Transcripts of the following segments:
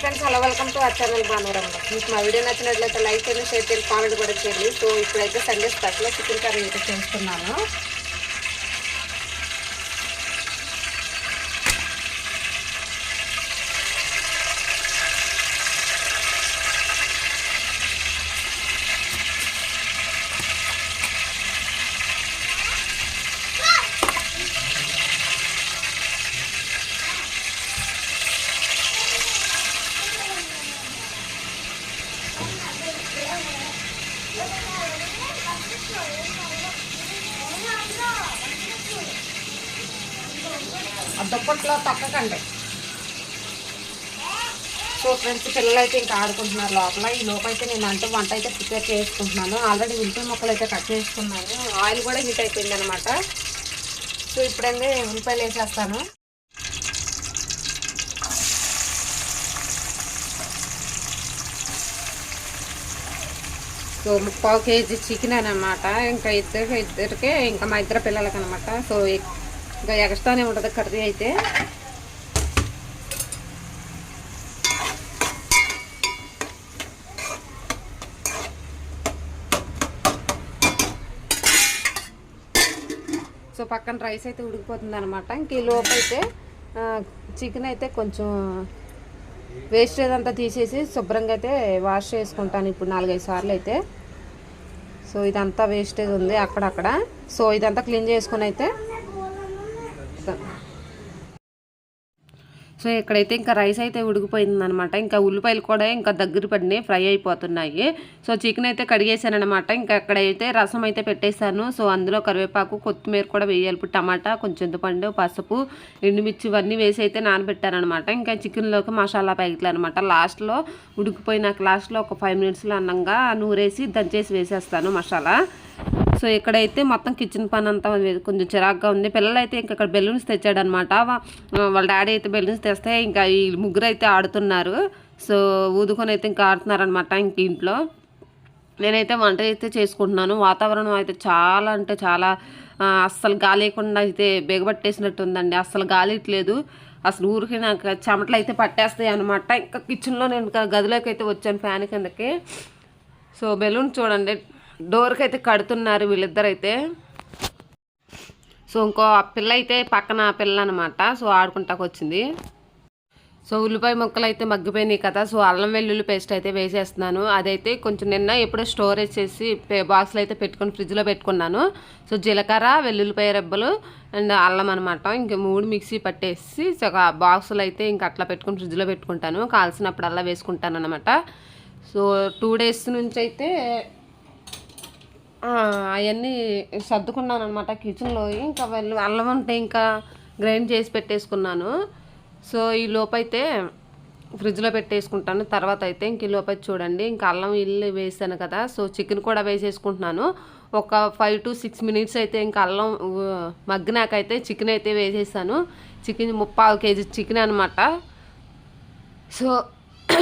Friends hello welcome to our channel భానురంలో. మీకు మా వీడియో నచ్చినట్లయితే లైక్ చేయండి, షేర్ చేయండి, కామెంట్ కూడా చేయండి. సో ఇప్పుడైతే సండే స్పెషల్ చికెన్ కర్రీ అయితే చేస్తున్నాను. ఆ దుప్పట్లో తక్కకండి. సో ఫ్రెండ్స్ పిల్లలు అయితే ఇంకా ఆడుకుంటున్నారు లోపల. ఈ లోపు అయితే నేను వంట అయితే ప్రిపేర్ చేసుకుంటున్నాను. ఆల్రెడీ ఉల్లిపాయ ముక్కలు అయితే కట్ చేసుకున్నాను. ఆయిల్ కూడా హీట్ అయిపోయింది అనమాట. సో ఇప్పుడండి ఉల్లిపాయలు వేసేస్తాను. సో 3/4 కేజీ చికెన్ అనమాట. ఇంకా ఇద్దరికే ఇంకా మా ఇద్దరు పిల్లలకి అనమాట. సో ఇంకా ఎక్స్ట్రానే ఉంటుంది కర్రీ అయితే. సో పక్కన రైస్ అయితే ఉడికిపోతుంది అనమాట. ఇంక ఈ లోపు అయితే చికెన్ అయితే కొంచెం వేస్టేజ్ అంతా తీసేసి శుభ్రంగా అయితే వాష్ చేసుకుంటాను ఇప్పుడు 4-5 సార్లు అయితే. సో ఇదంతా వేస్టేజ్ ఉంది అక్కడక్కడ. సో ఇదంతా క్లీన్ చేసుకుని అయితే సో ఇక్కడైతే ఇంకా రైస్ అయితే ఉడికిపోయింది అనమాట. ఇంకా ఉల్లిపాయలు కూడా ఇంకా దగ్గర పడినాయి, ఫ్రై అయిపోతున్నాయి. సో చికెన్ అయితే కడిగేసాను అనమాట. ఇంకా అక్కడైతే రసం అయితే పెట్టేశాను. సో అందులో కరివేపాకు, కొత్తిమీర కూడా వేయాలి. ఇప్పుడు టమాటా, కొంచెం చింతపండు, పసుపు, ఎండుమిర్చి ఇవన్నీ వేసి అయితే నానబెట్టాను అనమాట. ఇంకా చికెన్లోకి మసాలా ప్యాకెట్లు అనమాట. లాస్ట్లో ఉడికిపోయినాక లాస్ట్లో ఒక 5 మినిట్స్లో అన్నంగా నూరేసి దంచేసి వేసేస్తాను మసాలా. సో ఇక్కడైతే మొత్తం కిచెన్ పని అంతా కొంచెం చిరాగ్గా ఉంది. పిల్లలు అయితే ఇంకా ఇక్కడ బెలూన్స్ తెచ్చాడనమాట. వాళ్ళ డాడీ అయితే బెలూన్స్ తెస్తే ఇంకా ఈ ముగ్గురు అయితే ఆడుతున్నారు. సో ఊదుకొని అయితే ఇంకా ఆడుతున్నారనమాట ఇంక ఇంట్లో. నేనైతే వంట అయితే చేసుకుంటున్నాను. వాతావరణం అయితే చాలా అంటే చాలా అస్సలు గాలి లేకుండా అయితే బిగబట్టేసినట్టు ఉందండి. అస్సలు గాలి ఇట్లేదు. అసలు ఊరికి నాకు చెమటలు అయితే పట్టేస్తాయి అనమాట. ఇంకా కిచెన్లో నేను ఇంకా గదిలోకి అయితే వచ్చాను ఫ్యాన్ కిందకి. సో బెలూన్ చూడండి డోర్కి అయితే కడుతున్నారు వీళ్ళిద్దరైతే. సో ఇంకో పిల్ల అయితే పక్కన పిల్ల అనమాట. సో ఆడుకుంటాకు వచ్చింది. సో ఉల్లిపాయ ముక్కలు అయితే మగ్గిపోయినాయి కదా. సో అల్లం వెల్లుల్లి పేస్ట్ అయితే వేసేస్తున్నాను. అదైతే కొంచెం నిన్న ఎప్పుడో స్టోరేజ్ చేసి బాక్స్లో అయితే పెట్టుకొని ఫ్రిడ్జ్లో పెట్టుకున్నాను. సో జీలకర్ర, వెల్లుల్లిపాయ రెబ్బలు అండ్ అల్లం అనమాట. ఇంక 3 మిక్సీ పట్టేసి బాక్సులు అయితే ఇంక అట్లా పెట్టుకుని ఫ్రిడ్జ్లో పెట్టుకుంటాను. కాల్సినప్పుడు అలా వేసుకుంటాను అనమాట. సో 2 డేస్ నుంచి అయితే అవన్నీ సర్దుకున్నాను అనమాట కిచెన్లో. ఇంకా అల్లం ఉంటే ఇంకా గ్రైండ్ చేసి పెట్టేసుకున్నాను. సో ఈ లోపైతే ఫ్రిడ్జ్లో పెట్టేసుకుంటాను. తర్వాత అయితే ఇంక ఈ లోపైతే చూడండి ఇంకా అల్లం ఇల్లు వేసాను కదా. సో చికెన్ కూడా వేసేసుకుంటున్నాను. ఒక 5 to 6 మినిట్స్ అయితే ఇంకా అల్లం మగ్గినాకైతే చికెన్ అయితే వేసేసాను. చికెన్ 3/4 కేజీ చికెన్ అనమాట. సో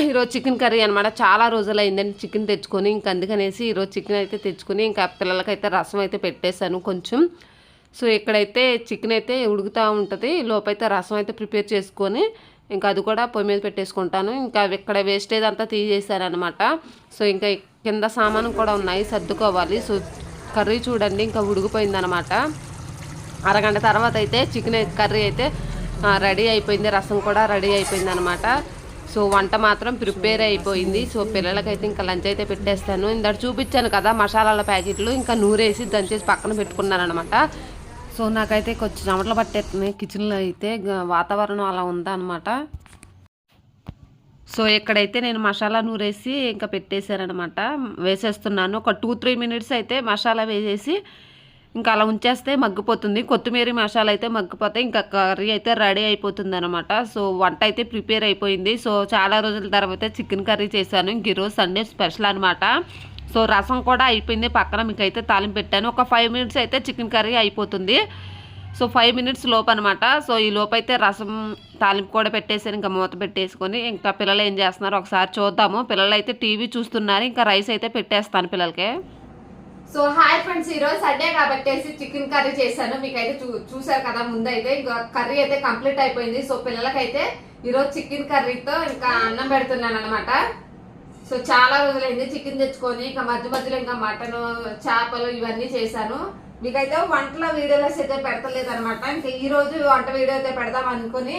ఈరోజు చికెన్ కర్రీ అనమాట. చాలా రోజులు అయిందండి చికెన్ తెచ్చుకొని. ఇంక అందుకనేసి ఈరోజు చికెన్ అయితే తెచ్చుకొని ఇంకా పిల్లలకైతే రసం అయితే పెట్టేశాను కొంచెం. సో ఇక్కడైతే చికెన్ అయితే ఉడుకుతూ ఉంటుంది. లోపైతే రసం అయితే ప్రిపేర్ చేసుకొని ఇంకా అది కూడా పొయ్యి మీద పెట్టేసుకుంటాను. ఇంకా ఇక్కడ వేస్టేజ్ అంతా తీసేసాను అనమాట. సో ఇంకా కింద సామాను కూడా ఉన్నాయి సర్దుకోవాలి. సో కర్రీ చూడండి ఇంకా ఉడికిపోయిందనమాట. అరగంట తర్వాత అయితే చికెన్ కర్రీ అయితే రెడీ అయిపోయింది. రసం కూడా రెడీ అయిపోయింది అనమాట. సో వంట మాత్రం ప్రిపేర్ అయిపోయింది. సో పిల్లలకైతే ఇంకా లంచ్ అయితే పెట్టేస్తాను. ఇందాక చూపించాను కదా మసాలాల ప్యాకెట్లు ఇంకా నూరేసి దంచేసి పక్కన పెట్టుకున్నాను అనమాట. సో నాకైతే కొంచెం చెమటలు పట్టేస్తున్నాయి కిచెన్లో అయితే. వాతావరణం అలా ఉందా అనమాట. సో ఇక్కడైతే నేను మసాలా నూరేసి ఇంకా పెట్టేశానమాట. వేసేస్తున్నాను. ఒక 2-3 మినిట్స్ అయితే మసాలా వేసేసి ఇంకా అలా ఉంచేస్తే మగ్గిపోతుంది. కొత్తిమీర మసాలా అయితే మగ్గిపోతే ఇంకా కర్రీ అయితే రెడీ అయిపోతుంది అనమాట. సో వంట అయితే ప్రిపేర్ అయిపోయింది. సో చాలా రోజుల తర్వాత చికెన్ కర్రీ చేశాను. ఇంక ఈరోజు సండే స్పెషల్ అనమాట. సో రసం కూడా అయిపోయింది. పక్కన మీకు అయితే తాలింపు పెట్టాను. ఒక 5 మినిట్స్ అయితే చికెన్ కర్రీ అయిపోతుంది. సో 5 మినిట్స్ లోపు అనమాట. సో ఈ లోపు అయితే రసం తాలింపు కూడా పెట్టేసాను. ఇంకా మూత పెట్టేసుకొని ఇంకా పిల్లలు ఏం చేస్తున్నారో ఒకసారి చూద్దాము. పిల్లలు అయితే టీవీ చూస్తున్నారు. ఇంకా రైస్ అయితే పెట్టేస్తాను పిల్లలకి. సో హాయ్ ఫ్రెండ్స్, ఈరోజు సండే కాబట్టి చికెన్ కర్రీ చేశాను. మీకైతే చూసారు కదా ముందైతే. ఇంకా కర్రీ అయితే కంప్లీట్ అయిపోయింది. సో పిల్లలకైతే ఈరోజు చికెన్ కర్రీతో ఇంకా అన్నం పెడుతున్నాను అనమాట. సో చాలా రోజులైంది చికెన్ తెచ్చుకొని, ఇంకా మధ్య మధ్యలో ఇంకా మటన్, చేపలు ఇవన్నీ చేశాను. మీకైతే వంటల వీడియోలో అయితే పెడతలేదు అనమాట. ఇంకా ఈ రోజు వంట వీడియో అయితే పెడదాం అనుకుని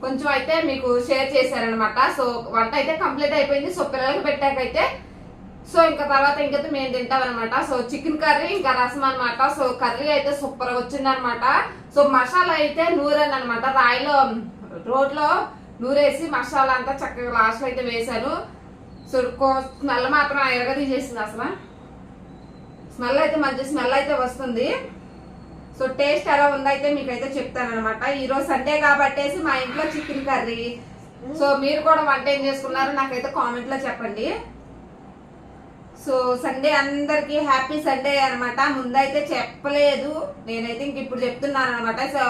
కొంచెం అయితే మీకు షేర్ చేశారనమాట. సో వంట అయితే కంప్లీట్ అయిపోయింది. సో పిల్లలకి పెట్టాకైతే సో ఇంకా తర్వాత ఇంకైతే మేము తింటాం అనమాట. సో చికెన్ కర్రీ ఇంకా రసం అనమాట. సో కర్రీ అయితే సూపర్ వచ్చింది అనమాట. సో మసాలా అయితే నూరాను అనమాట. రాయిలో రోడ్లో నూరేసి మసాలా అంతా చక్కగా లాస్ట్ అయితే వేసాను. సో స్మెల్ మాత్రం ఎరగదీసేసింది. అసలు స్మెల్ అయితే మంచి స్మెల్ అయితే వస్తుంది. సో టేస్ట్ ఎలా ఉందైతే మీకైతే చెప్తాను అనమాట. ఈరోజు సండే కాబట్టేసి మా ఇంట్లో చికెన్ కర్రీ. సో మీరు కూడా వంట ఏం చేసుకున్నారో నాకైతే కామెంట్ లో చెప్పండి. సో సండే అందరికి హ్యాపీ సండే అనమాట. ముందైతే చెప్పలేదు, నేనైతే ఇంక ఇప్పుడు చెప్తున్నాను అనమాట. సో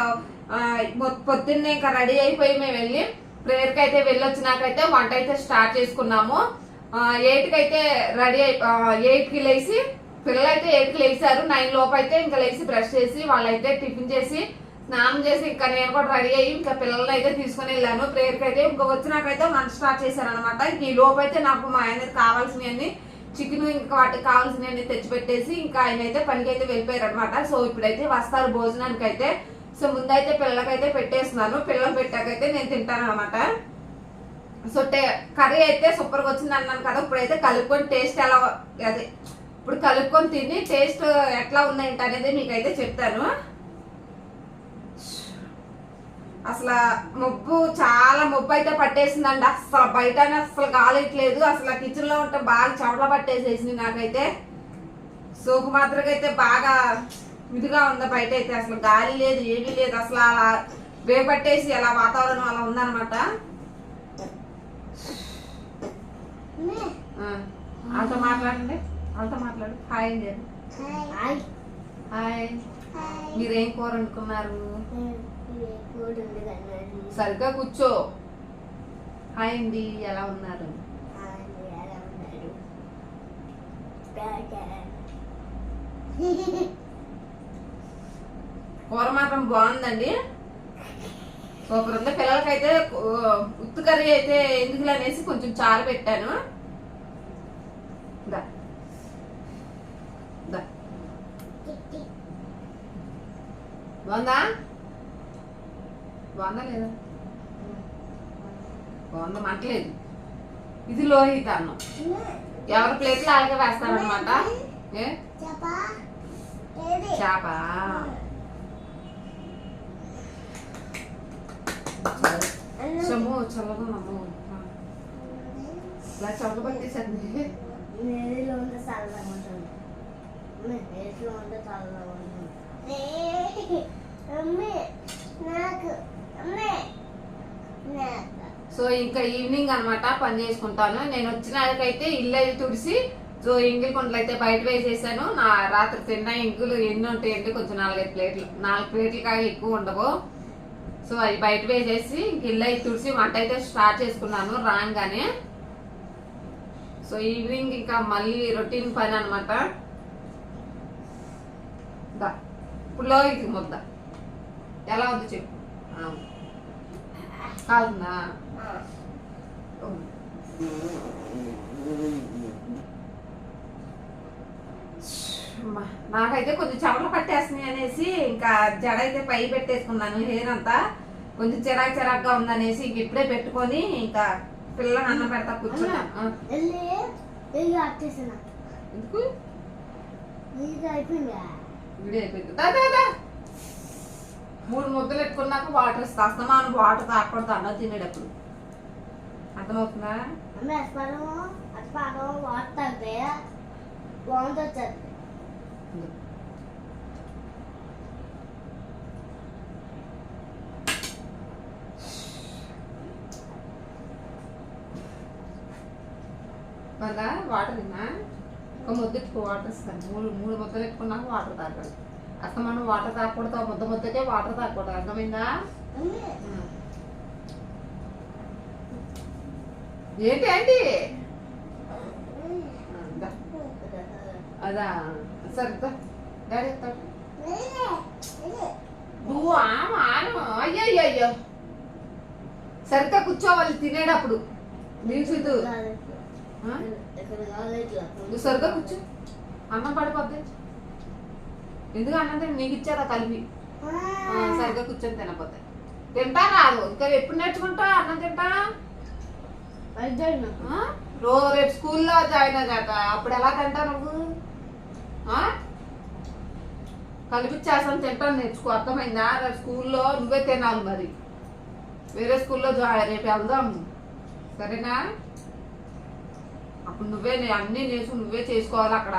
పొద్దున్నే ఇంకా రెడీ అయిపోయి మేము వెళ్ళి ప్రేయర్కి అయితే వెళ్ళొచ్చినాకైతే వంట అయితే స్టార్ట్ చేసుకున్నాము. 8కి అయితే రెడీ 8కి లేచి పిల్లలు అయితే 8కి లేచారు. 9 లోపు అయితే ఇంకా లేచి బ్రష్ చేసి వాళ్ళైతే టిఫిన్ చేసి స్నానం చేసి ఇంకా నేను కూడా రెడీ అయ్యి ఇంకా పిల్లల్ని అయితే తీసుకుని వెళ్ళాను ప్రేయర్కి అయితే. ఇంకా వచ్చినాకైతే వంట స్టార్ట్ చేశాను అనమాట. ఇంక ఈ లోపు అయితే నాకు మా ఆయన కావాల్సినవన్నీ చికెన్ ఇంకా వాటికి కావాల్సినవన్నీ తెచ్చిపెట్టేసి ఇంకా ఆయన అయితే పనికి అయితే వెళ్ళిపోయారు అనమాట. సో ఇప్పుడైతే వస్తారు భోజనానికి అయితే. సో ముందైతే పిల్లలకైతే పెట్టేస్తున్నాను. పిల్లలు పెట్టాకైతే నేను తింటాను అనమాట. సో కర్రీ అయితే సూపర్గా వచ్చింది అన్నాను కదా. ఇప్పుడైతే కలుపుకొని టేస్ట్ ఎలా అదే ఇప్పుడు కలుపుకొని తిని టేస్ట్ ఎట్లా ఉందేంటి అనేది మీకైతే చెప్తాను. అసలు చాలా మబ్బు అయితే పట్టేసిందండి. అసలు బయటనే అసలు గాలిట్లేదు. అసలు కిచెన్ లో ఉంటే బాగా చెమట పట్టేసేసింది నాకైతే. సోపు మాత్రం అయితే బాగా ఇదిగా ఉంది. బయట అయితే అసలు గాలి లేదు, ఏమీ లేదు. అసలు అలా వేపట్టేసి అలా వాతావరణం అలా ఉందన్నమాట. వాళ్ళతో మాట్లాడండి, వాళ్ళతో మాట్లాడు. హాయ్ అండి. హాయ్. మీరేం కూర వండుకున్నారు? సరిగ్గా కూర్చో. హాయ్ అండి, ఎలా ఉన్నారు? కూర మాత్రం బాగుందండి, సూపర్ ఉంది. పిల్లలకైతే ఉత్తు కర్రీ అయితే ఎందుకు అనేసి కొంచెం చారు పెట్టాను. బాగుందా? బాగుందా లేదా? బాగుందా? మంటలేదు. ఇది లోహిత అన్నం. ఎవరి ప్లేట్లు అలాగే వేస్తారనమాట. చేప చమ్ము చల్లగా నమ్ము ఇలా చల్ల పట్టేసండి. సో ఇంకా ఈవినింగ్ అనమాట పని చేసుకుంటాను. నేను వచ్చినాకైతే ఇల్లు అయితే తుడిసి సో ఎంగిల్ కొండలు అయితే బయట వేసేసాను. నా రాత్రి తిన్న ఎంగులు ఎన్ని ఉంటాయండి, కొంచెం 4 ప్లేట్లు 4 ప్లేట్లు కాగా ఎక్కువ ఉండవు. సో అవి బయట వేసేసి ఇంక ఇల్లు అయితే తుడిసి వంట అయితే స్టార్ట్ చేసుకున్నాను రాగానే. సో ఈవినింగ్ ఇంకా మళ్ళీ రొటీన్ పని అనమాట. ఇప్పుడు ఇది ముద్ద ఎలా ఉంది చెప్పు. కాదుందా? నాకైతే కొంచెం చెమటలు పట్టేస్తున్నాయి అనేసి ఇంకా జడ అయితే పై పెట్టేసుకున్నాను. హెయిర్ అంతా కొంచెం చిరాకుగా ఉందనేసి ఇంక ఇప్పుడే పెట్టుకొని ఇంకా పిల్లలు అన్నం పెడతా కూర్చున్నా. ఎందుకు వీడియో అయిపోయింది. 3 ముద్దలు పెట్టుకున్నాక వాటర్ ఇస్తా. అస్తమానం వాటర్ తాకూడదు అన్నం తినేటప్పుడు. అర్థమవుతుందా? మళ్ళా వాటర్ తిన్నా ఒక ముద్ద వాటర్ ఇస్తాను. 3 ముద్దలు పెట్టుకున్నాక వాటర్ తాగాలి. అసలు మనం వాటర్ తాగకూడదు, ముద్దకే వాటర్ తాగకూడదు. అర్థమైందా? ఏంటి ఏంటి అదా సరిగ్గా డాడీ ఎత్తాడు. నువ్వు ఆమె అయ్యో సరిగ్గా కూర్చోవాలి తినేటప్పుడు. నీకు సిద్ధు నువ్వు సరిగ్గా కూర్చో, అన్నం పడిపోద్ది. ఎందుకు అన్నం తిని నీకు ఇచ్చారా కలిపి? సరిగ్గా కూర్చొని తినపోతే తింటా రాదు. ఇంకా ఎప్పుడు నేర్చుకుంటా అన్నం తింటా? రేపు స్కూల్లో జాయిన్ అయ్యాక అప్పుడు ఎలా తింటా నువ్వు? కలిపిచ్చేస్తాను తింటాను, నేర్చుకో. అర్థమైందా? రేపు స్కూల్లో నువ్వే తినాలి. మరి వేరే స్కూల్లో రేపు వెళ్దాం, సరేనా? అప్పుడు నువ్వే అన్నీ నేర్చుకు నువ్వే చేసుకోవాలి అక్కడ.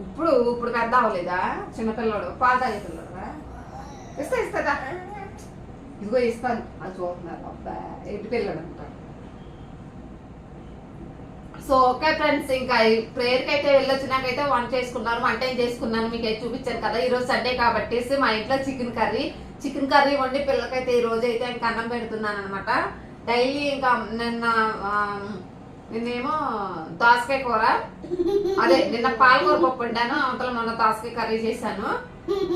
ఇప్పుడు ఇప్పుడు పెద్ద అవ్వలేదా? చిన్నపిల్లడు పాలు తాగే పిల్లడుగా. ఇస్తా ఇదిగో ఇస్తాను. అది చూస్తున్నారు అబ్బా ఇంటి పిల్లడు అంటారు. సో ఓకే ఫ్రెండ్స్, ఇంకా ప్రేయర్కి అయితే వెళ్ళొచ్చినాకైతే వంట చేసుకున్నారు. వంట ఏం చేసుకున్నాను మీకు అయితే చూపించాను కదా. ఈరోజు సండే కాబట్టి మా ఇంట్లో చికెన్ కర్రీ వండి పిల్లలకైతే ఈ రోజు అయితే ఇంకా అన్నం పెడుతున్నాను అనమాట. డైలీ ఇంకా నిన్నేమో దోసకాయ కూర, అదే నిన్న పాలకూర పప్పు వండాను, అవతల మొన్న దోసకాయ కర్రీ చేశాను.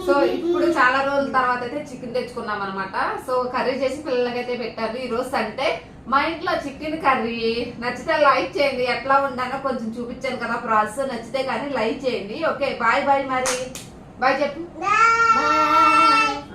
సో ఇప్పుడు చాలా రోజుల తర్వాత అయితే చికెన్ తెచ్చుకున్నాం అనమాట. సో కర్రీ చేసి పిల్లలకైతే పెట్టాను. ఈ రోజు సండే మా ఇంట్లో చికెన్ కర్రీ. నచ్చితే లైక్ చేయండి. ఎట్లా ఉండానో కొంచెం చూపించాను కదా ప్రాసెస్. నచ్చితే కానీ లైక్ చేయండి. Okay bye. మరి బాయ్ చెప్పు.